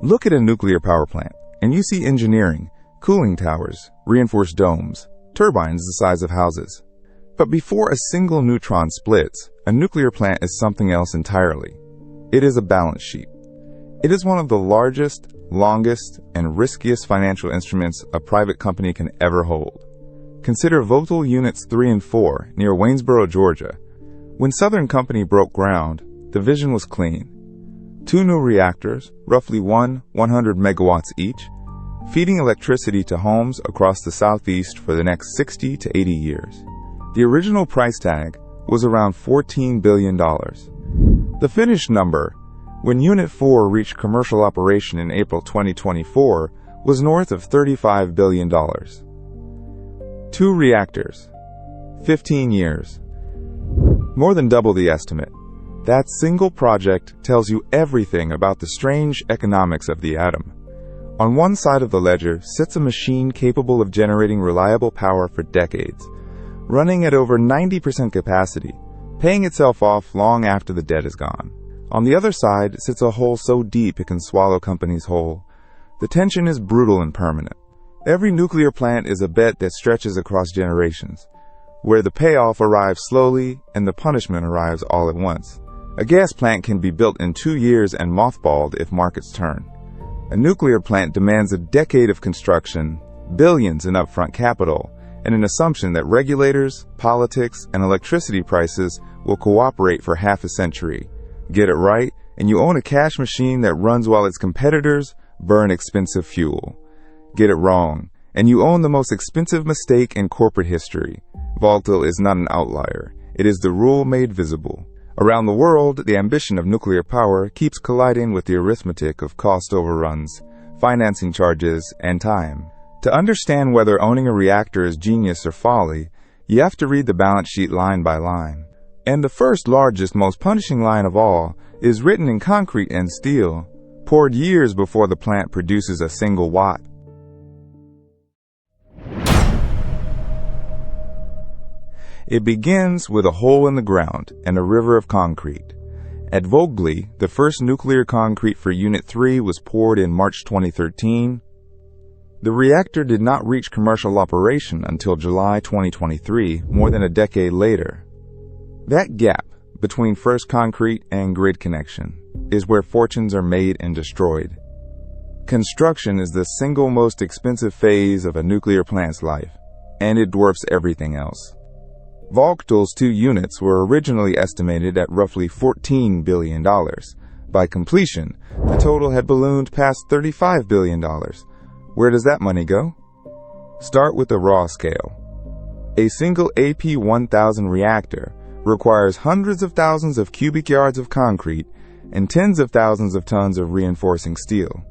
Look at a nuclear power plant, and you see engineering, cooling towers, reinforced domes, turbines the size of houses. But before a single neutron splits, a nuclear plant is something else entirely. It is a balance sheet. It is one of the largest, longest, and riskiest financial instruments a private company can ever hold. Consider Vogtle Units 3 and 4 near Waynesboro, Georgia. When Southern Company broke ground, the vision was clean. 2 new reactors, roughly 100 megawatts each, feeding electricity to homes across the Southeast for the next 60 to 80 years. The original price tag was around $14 billion. The finished number, when Unit 4 reached commercial operation in April 2024, was north of $35 billion. 2 reactors, 15 years. More than double the estimate. That single project tells you everything about the strange economics of the atom. On one side of the ledger sits a machine capable of generating reliable power for decades, running at over 90% capacity, paying itself off long after the debt is gone. On the other side sits a hole so deep it can swallow companies whole. The tension is brutal and permanent. Every nuclear plant is a bet that stretches across generations, where the payoff arrives slowly and the punishment arrives all at once. A gas plant can be built in 2 years and mothballed if markets turn. A nuclear plant demands a decade of construction, billions in upfront capital, and an assumption that regulators, politics, and electricity prices will cooperate for half a century. Get it right, and you own a cash machine that runs while its competitors burn expensive fuel. Get it wrong, and you own the most expensive mistake in corporate history. Vogtle is not an outlier. It is the rule made visible. Around the world, the ambition of nuclear power keeps colliding with the arithmetic of cost overruns, financing charges, and time. To understand whether owning a reactor is genius or folly, you have to read the balance sheet line by line. And the first largest, most punishing line of all is written in concrete and steel, poured years before the plant produces a single watt. It begins with a hole in the ground and a river of concrete. At Vogtle, the first nuclear concrete for Unit 3 was poured in March 2013. The reactor did not reach commercial operation until July 2023, more than a decade later. That gap between first concrete and grid connection is where fortunes are made and destroyed. Construction is the single most expensive phase of a nuclear plant's life, and it dwarfs everything else. Vogtle's 2 units were originally estimated at roughly $14 billion. By completion, the total had ballooned past $35 billion. Where does that money go? Start with the raw scale. A single AP1000 reactor requires hundreds of thousands of cubic yards of concrete and tens of thousands of tons of reinforcing steel.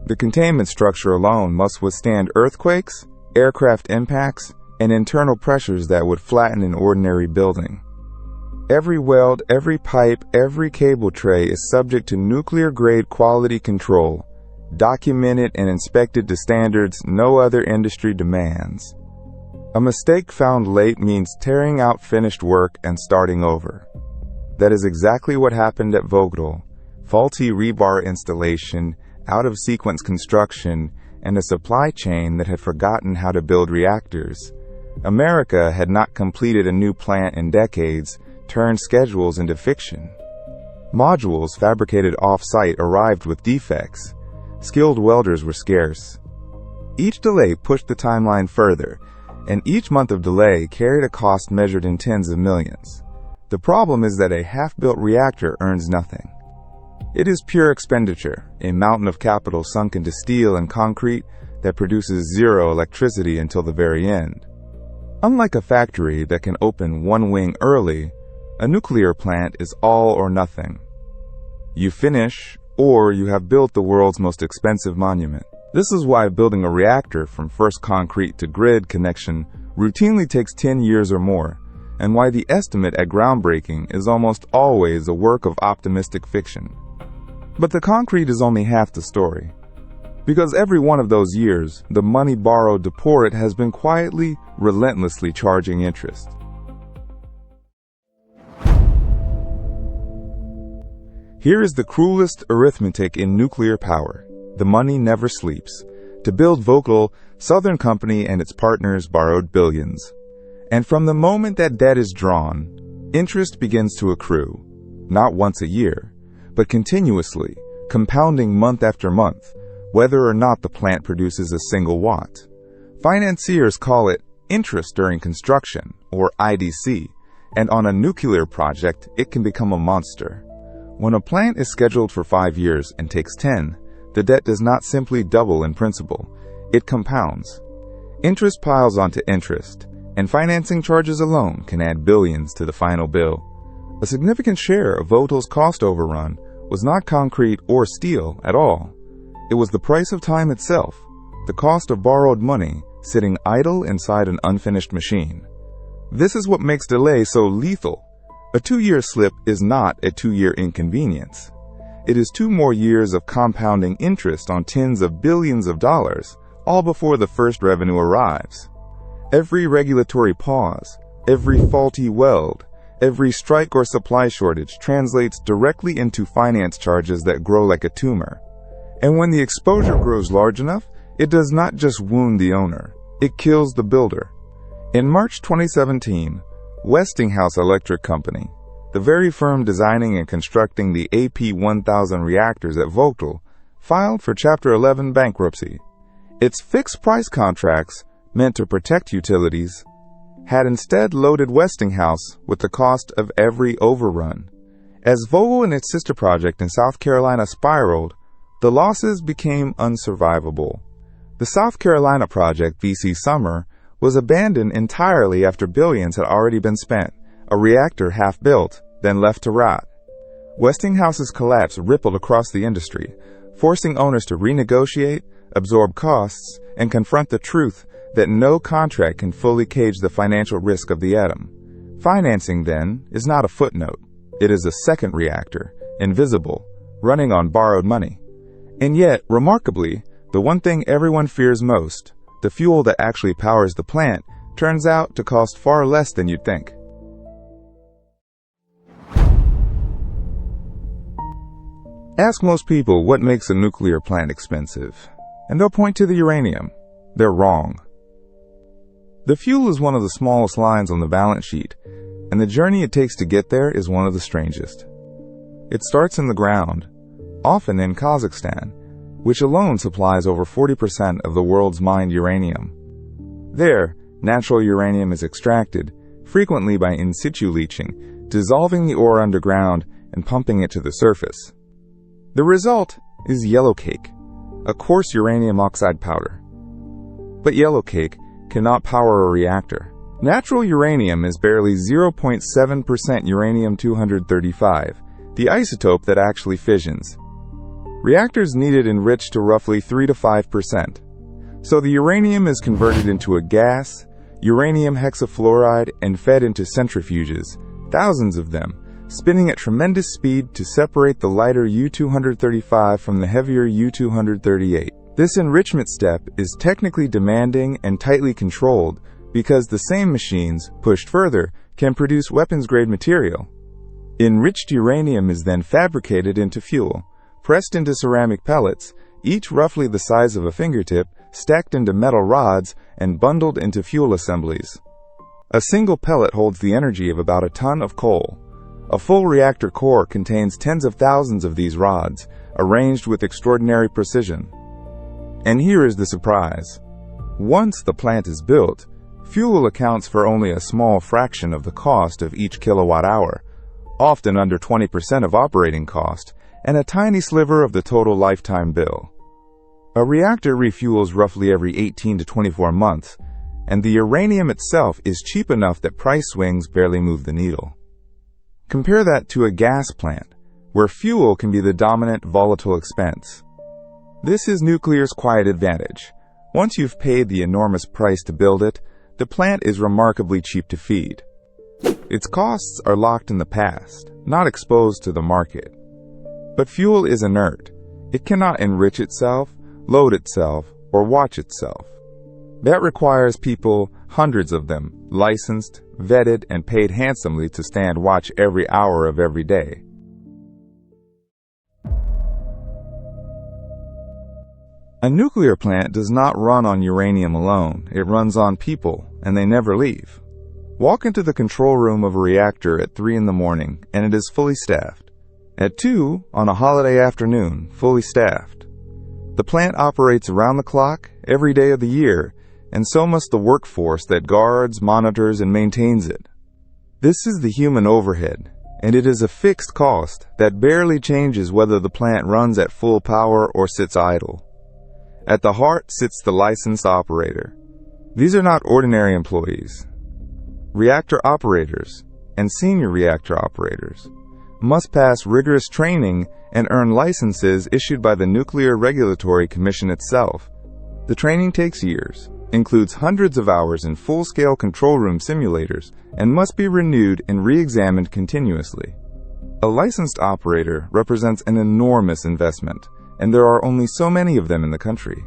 The containment structure alone must withstand earthquakes, aircraft impacts, and internal pressures that would flatten an ordinary building. Every weld, every pipe, every cable tray is subject to nuclear-grade quality control, documented and inspected to standards no other industry demands. A mistake found late means tearing out finished work and starting over. That is exactly what happened at Vogtle. Faulty rebar installation, out-of-sequence construction, and a supply chain that had forgotten how to build reactors. America had not completed a new plant in decades, turned schedules into fiction. Modules fabricated off-site arrived with defects. Skilled welders were scarce. Each delay pushed the timeline further, and each month of delay carried a cost measured in tens of millions. The problem is that a half-built reactor earns nothing. It is pure expenditure, a mountain of capital sunk into steel and concrete that produces zero electricity until the very end. Unlike a factory that can open one wing early, a nuclear plant is all or nothing. You finish, or you have built the world's most expensive monument. This is why building a reactor from first concrete to grid connection routinely takes 10 years or more, and why the estimate at groundbreaking is almost always a work of optimistic fiction. But the concrete is only half the story. Because every one of those years, the money borrowed to pour it has been quietly, relentlessly charging interest. Here is the cruelest arithmetic in nuclear power. The money never sleeps. To build Vogtle, Southern Company and its partners borrowed billions. And from the moment that debt is drawn, interest begins to accrue, not once a year, but continuously, compounding month after month, whether or not the plant produces a single watt. Financiers call it interest during construction, or IDC, and on a nuclear project, it can become a monster. When a plant is scheduled for 5 years and takes 10, the debt does not simply double in principal, it compounds. Interest piles onto interest, and financing charges alone can add billions to the final bill. A significant share of Vogtle's cost overrun was not concrete or steel at all. It was the price of time itself, the cost of borrowed money sitting idle inside an unfinished machine. This is what makes delay so lethal. A 2-year slip is not a 2-year inconvenience. It is 2 more years of compounding interest on tens of billions of dollars, all before the first revenue arrives. Every regulatory pause, every faulty weld, every strike or supply shortage translates directly into finance charges that grow like a tumor. And when the exposure grows large enough, it does not just wound the owner, it kills the builder. In March 2017, Westinghouse Electric Company, the very firm designing and constructing the AP1000 reactors at Vogtle, filed for Chapter 11 bankruptcy. Its fixed-price contracts, meant to protect utilities, had instead loaded Westinghouse with the cost of every overrun. As Vogtle and its sister project in South Carolina spiraled, the losses became unsurvivable. The South Carolina project, VC Summer, was abandoned entirely after billions had already been spent, a reactor half-built, then left to rot. Westinghouse's collapse rippled across the industry, forcing owners to renegotiate, absorb costs, and confront the truth that no contract can fully cage the financial risk of the atom. Financing, then, is not a footnote. It is a second reactor, invisible, running on borrowed money. And yet, remarkably, the one thing everyone fears most, the fuel that actually powers the plant, turns out to cost far less than you'd think. Ask most people what makes a nuclear plant expensive, and they'll point to the uranium. They're wrong. The fuel is one of the smallest lines on the balance sheet, and the journey it takes to get there is one of the strangest. It starts in the ground, often in Kazakhstan, which alone supplies over 40% of the world's mined uranium. There, natural uranium is extracted, frequently by in situ leaching, dissolving the ore underground and pumping it to the surface. The result is yellowcake, a coarse uranium oxide powder. But yellowcake cannot power a reactor. Natural uranium is barely 0.7% uranium-235, the isotope that actually fissions. Reactors need it enriched to roughly 3 to 5%. So the uranium is converted into a gas, uranium hexafluoride, and fed into centrifuges, thousands of them, spinning at tremendous speed to separate the lighter U-235 from the heavier U-238. This enrichment step is technically demanding and tightly controlled because the same machines, pushed further, can produce weapons-grade material. Enriched uranium is then fabricated into fuel, pressed into ceramic pellets, each roughly the size of a fingertip, stacked into metal rods, and bundled into fuel assemblies. A single pellet holds the energy of about a ton of coal. A full reactor core contains tens of thousands of these rods, arranged with extraordinary precision. And here is the surprise. Once the plant is built, fuel accounts for only a small fraction of the cost of each kilowatt-hour, often under 20% of operating cost, and a tiny sliver of the total lifetime bill. A reactor refuels roughly every 18 to 24 months, and the uranium itself is cheap enough that price swings barely move the needle. Compare that to a gas plant, where fuel can be the dominant volatile expense. This is nuclear's quiet advantage. Once you've paid the enormous price to build it, the plant is remarkably cheap to feed. Its costs are locked in the past, not exposed to the market. But fuel is inert. It cannot enrich itself, load itself, or watch itself. That requires people, hundreds of them, licensed, vetted, and paid handsomely to stand watch every hour of every day. A nuclear plant does not run on uranium alone. It runs on people, and they never leave. Walk into the control room of a reactor at 3 in the morning, and it is fully staffed. At 2, on a holiday afternoon, fully staffed. The plant operates around the clock, every day of the year, and so must the workforce that guards, monitors, and maintains it. This is the human overhead, and it is a fixed cost that barely changes whether the plant runs at full power or sits idle. At the heart sits the licensed operator. These are not ordinary employees. Reactor operators and senior reactor operators must pass rigorous training and earn licenses issued by the Nuclear Regulatory Commission itself. The training takes years, includes hundreds of hours in full-scale control room simulators, and must be renewed and re-examined continuously. A licensed operator represents an enormous investment, and there are only so many of them in the country.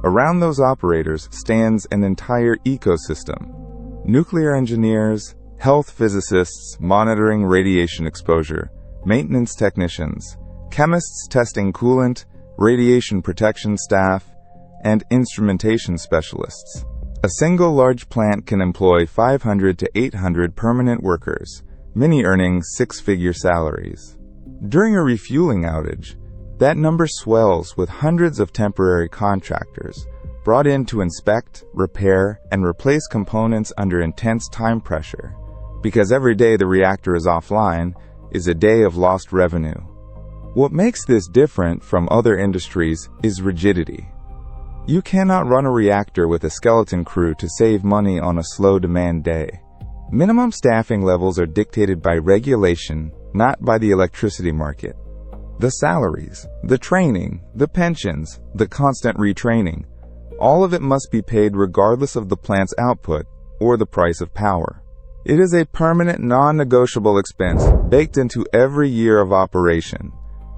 Around those operators stands an entire ecosystem. Nuclear engineers, health physicists monitoring radiation exposure, maintenance technicians, chemists testing coolant, radiation protection staff, and instrumentation specialists. A single large plant can employ 500 to 800 permanent workers, many earning six-figure salaries. During a refueling outage, that number swells with hundreds of temporary contractors brought in to inspect, repair, and replace components under intense time pressure, because every day the reactor is offline is a day of lost revenue. What makes this different from other industries is rigidity. You cannot run a reactor with a skeleton crew to save money on a slow-demand day. Minimum staffing levels are dictated by regulation, not by the electricity market. The salaries, the training, the pensions, the constant retraining, all of it must be paid regardless of the plant's output or the price of power. It is a permanent, non-negotiable expense baked into every year of operation.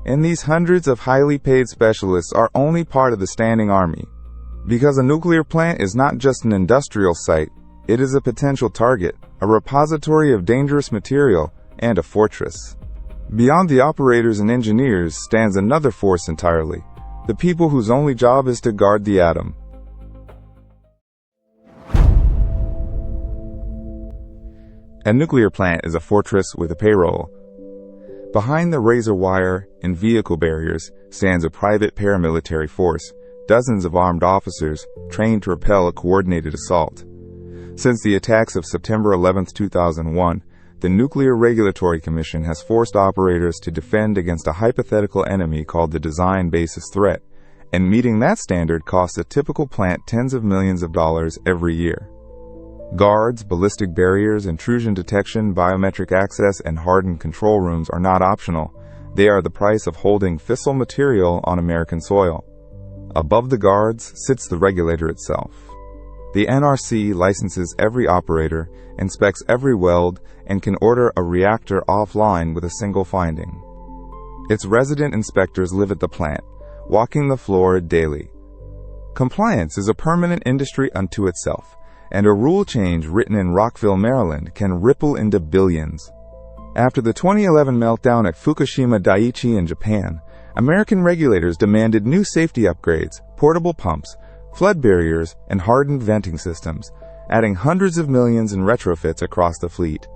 And these hundreds of highly paid specialists are only part of the standing army. Because a nuclear plant is not just an industrial site, it is a potential target, a repository of dangerous material, and a fortress. Beyond the operators and engineers stands another force entirely, the people whose only job is to guard the atom. A nuclear plant is a fortress with a payroll. Behind the razor wire and vehicle barriers stands a private paramilitary force, dozens of armed officers trained to repel a coordinated assault. Since the attacks of September 11, 2001, the Nuclear Regulatory Commission has forced operators to defend against a hypothetical enemy called the design basis threat, and meeting that standard costs a typical plant tens of millions of dollars every year. Guards, ballistic barriers, intrusion detection, biometric access, and hardened control rooms are not optional. They are the price of holding fissile material on American soil. Above the guards sits the regulator itself. The NRC licenses every operator, inspects every weld, and can order a reactor offline with a single finding. Its resident inspectors live at the plant, walking the floor daily. Compliance is a permanent industry unto itself, and a rule change written in Rockville, Maryland can ripple into billions. After the 2011 meltdown at Fukushima Daiichi in Japan, American regulators demanded new safety upgrades, portable pumps, flood barriers, and hardened venting systems, adding hundreds of millions in retrofits across the fleet.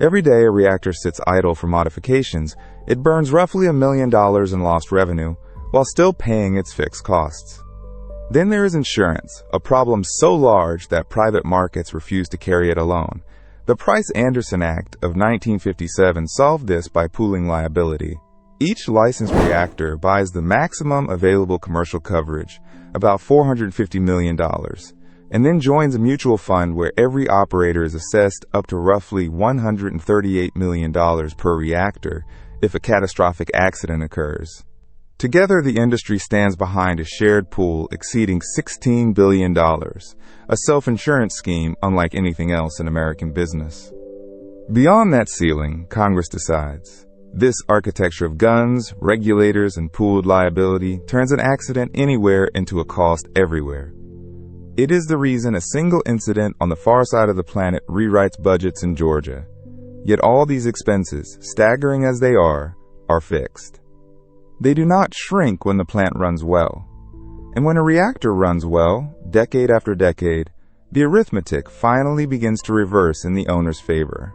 Every day a reactor sits idle for modifications, it burns roughly $1 million in lost revenue, while still paying its fixed costs. Then there is insurance, a problem so large that private markets refuse to carry it alone. The Price-Anderson Act of 1957 solved this by pooling liability. Each licensed reactor buys the maximum available commercial coverage, about $450 million, and then joins a mutual fund where every operator is assessed up to roughly $138 million per reactor if a catastrophic accident occurs. Together, the industry stands behind a shared pool exceeding $16 billion, a self-insurance scheme unlike anything else in American business. Beyond that ceiling, Congress decides. This architecture of guns, regulators, and pooled liability turns an accident anywhere into a cost everywhere. It is the reason a single incident on the far side of the planet rewrites budgets in Georgia. Yet all these expenses, staggering as they are fixed. They do not shrink when the plant runs well. And when a reactor runs well, decade after decade, the arithmetic finally begins to reverse in the owner's favor.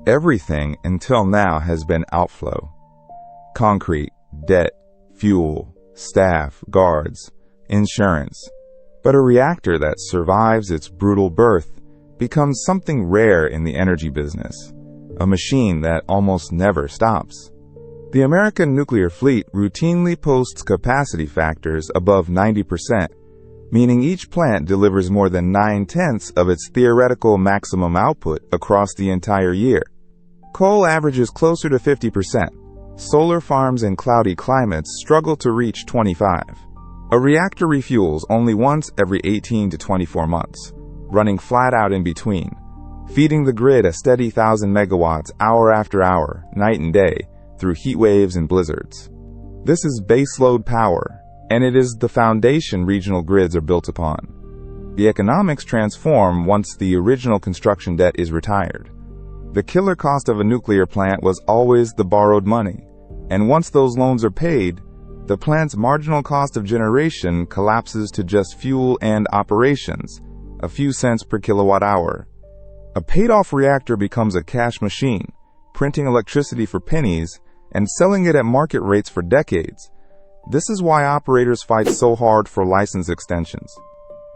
Everything until now has been outflow. Concrete, debt, fuel, staff, guards, insurance. But a reactor that survives its brutal birth becomes something rare in the energy business, a machine that almost never stops. The American nuclear fleet routinely posts capacity factors above 90%, meaning each plant delivers more than 9/10 of its theoretical maximum output across the entire year. Coal averages closer to 50%. Solar farms in cloudy climates struggle to reach 25%. A reactor refuels only once every 18 to 24 months, running flat out in between, feeding the grid a steady 1,000 megawatts hour after hour, night and day, through heat waves and blizzards. This is baseload power, and it is the foundation regional grids are built upon. The economics transform once the original construction debt is retired. The killer cost of a nuclear plant was always the borrowed money, and once those loans are paid, the plant's marginal cost of generation collapses to just fuel and operations, a few cents per kilowatt hour. A paid-off reactor becomes a cash machine, printing electricity for pennies and selling it at market rates for decades. This is why operators fight so hard for license extensions.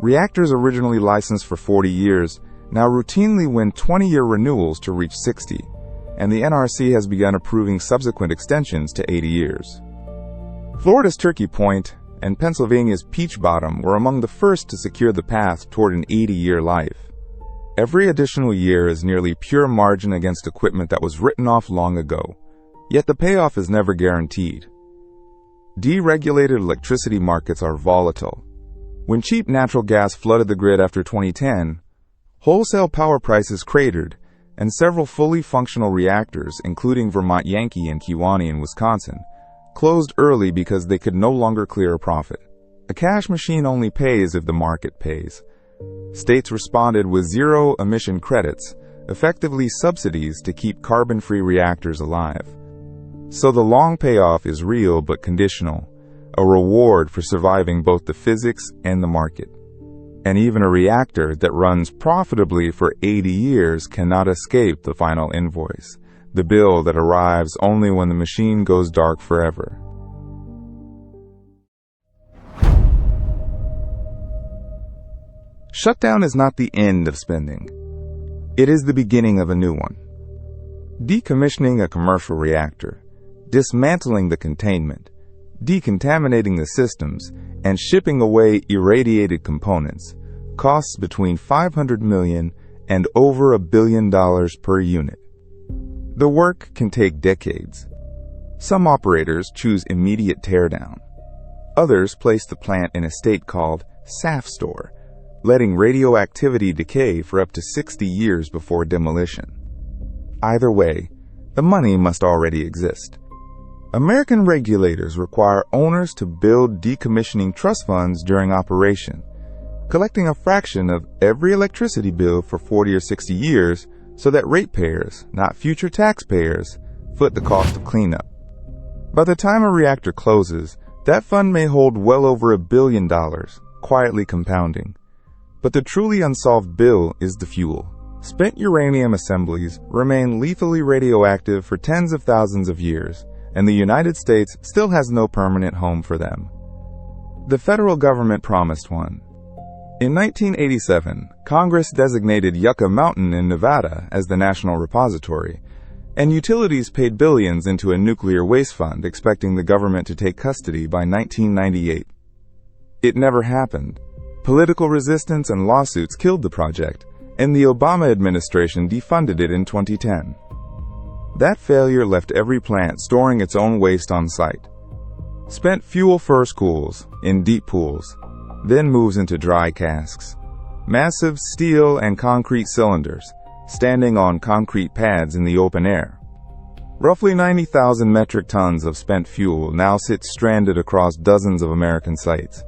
Reactors originally licensed for 40 years now routinely win 20-year renewals to reach 60, and the NRC has begun approving subsequent extensions to 80 years. Florida's Turkey Point and Pennsylvania's Peach Bottom were among the first to secure the path toward an 80-year life. Every additional year is nearly pure margin against equipment that was written off long ago, yet the payoff is never guaranteed. Deregulated electricity markets are volatile. When cheap natural gas flooded the grid after 2010, wholesale power prices cratered, and several fully functional reactors, including Vermont Yankee and Kewaunee in Wisconsin, closed early because they could no longer clear a profit. A cash machine only pays if the market pays. States responded with zero-emission credits, effectively subsidies to keep carbon-free reactors alive. So the long payoff is real but conditional, a reward for surviving both the physics and the market. And even a reactor that runs profitably for 80 years cannot escape the final invoice, the bill that arrives only when the machine goes dark forever. Shutdown is not the end of spending. It is the beginning of a new one. Decommissioning a commercial reactor, dismantling the containment, decontaminating the systems, and shipping away irradiated components costs between $500 million and over $1 billion per unit. The work can take decades. Some operators choose immediate teardown. Others place the plant in a state called SAF store, letting radioactivity decay for up to 60 years before demolition. Either way, the money must already exist. American regulators require owners to build decommissioning trust funds during operation, collecting a fraction of every electricity bill for 40 or 60 years so that ratepayers, not future taxpayers, foot the cost of cleanup. By the time a reactor closes, that fund may hold well over $1 billion, quietly compounding. But the truly unsolved bill is the fuel. Spent uranium assemblies remain lethally radioactive for tens of thousands of years, and the United States still has no permanent home for them. The federal government promised one. In 1987, Congress designated Yucca Mountain in Nevada as the national repository, and utilities paid billions into a nuclear waste fund expecting the government to take custody by 1998. It never happened. Political resistance and lawsuits killed the project, and the Obama administration defunded it in 2010. That failure left every plant storing its own waste on site. Spent fuel first cools in deep pools, then moves into dry casks. Massive steel and concrete cylinders, standing on concrete pads in the open air. Roughly 90,000 metric tons of spent fuel now sit stranded across dozens of American sites,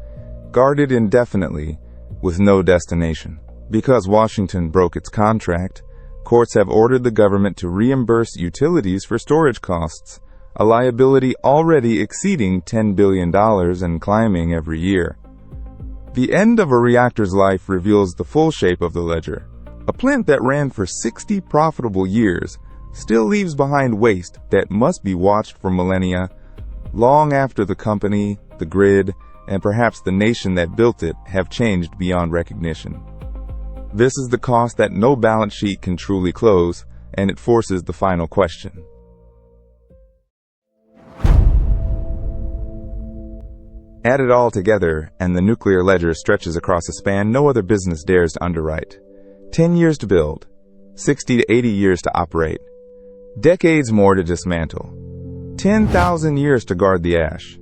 guarded indefinitely with no destination. Because Washington broke its contract, Courts have ordered the government to reimburse utilities for storage costs, a liability already exceeding $10 billion and climbing every year. The end of a reactor's life reveals the full shape of the ledger. A plant that ran for 60 profitable years still leaves behind waste that must be watched for millennia, long after the company, the grid, and perhaps the nation that built it have changed beyond recognition. This is the cost that no balance sheet can truly close, and it forces the final question. Add it all together, and the nuclear ledger stretches across a span no other business dares to underwrite. 10 years to build, 60 to 80 years to operate, decades more to dismantle, 10,000 years to guard the ash.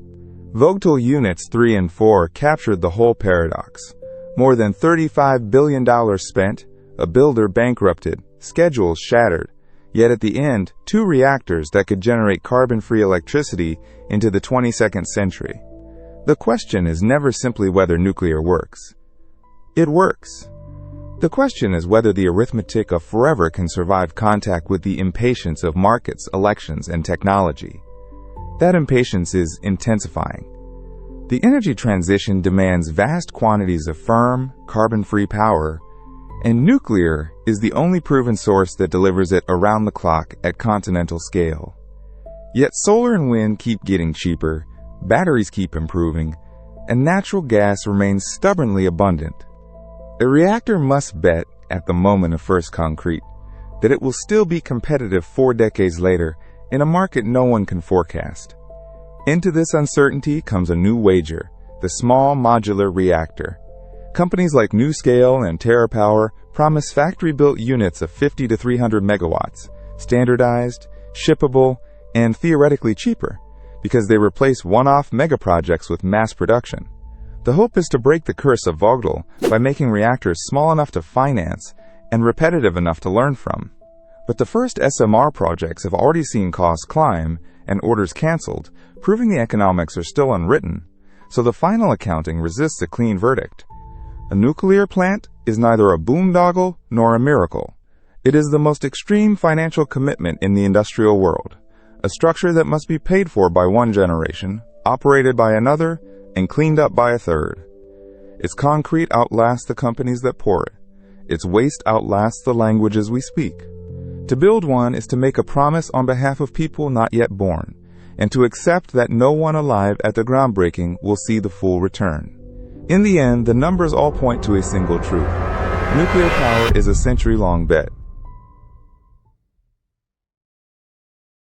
Vogtle Units 3 and 4 captured the whole paradox. More than $35 billion spent, a builder bankrupted, schedules shattered, yet at the end, 2 reactors that could generate carbon-free electricity into the 22nd century. The question is never simply whether nuclear works. It works. The question is whether the arithmetic of forever can survive contact with the impatience of markets, elections, and technology. That impatience is intensifying. The energy transition demands vast quantities of firm, carbon-free power, and nuclear is the only proven source that delivers it around the clock at continental scale. Yet solar and wind keep getting cheaper, batteries keep improving, and natural gas remains stubbornly abundant. A reactor must bet, at the moment of first concrete, that it will still be competitive 4 decades later in a market no one can forecast. Into this uncertainty comes a new wager, the small modular reactor. Companies like NuScale and TerraPower promise factory-built units of 50 to 300 megawatts, standardized, shippable, and theoretically cheaper, because they replace one-off megaprojects with mass production. The hope is to break the curse of Vogtle by making reactors small enough to finance and repetitive enough to learn from. But the first SMR projects have already seen costs climb and orders canceled, proving the economics are still unwritten, so the final accounting resists a clean verdict. A nuclear plant is neither a boondoggle nor a miracle. It is the most extreme financial commitment in the industrial world, a structure that must be paid for by one generation, operated by another, and cleaned up by a third. Its concrete outlasts the companies that pour it. Its waste outlasts the languages we speak. To build one is to make a promise on behalf of people not yet born, and to accept that no one alive at the groundbreaking will see the full return. In the end, the numbers all point to a single truth. Nuclear power is a century-long bet.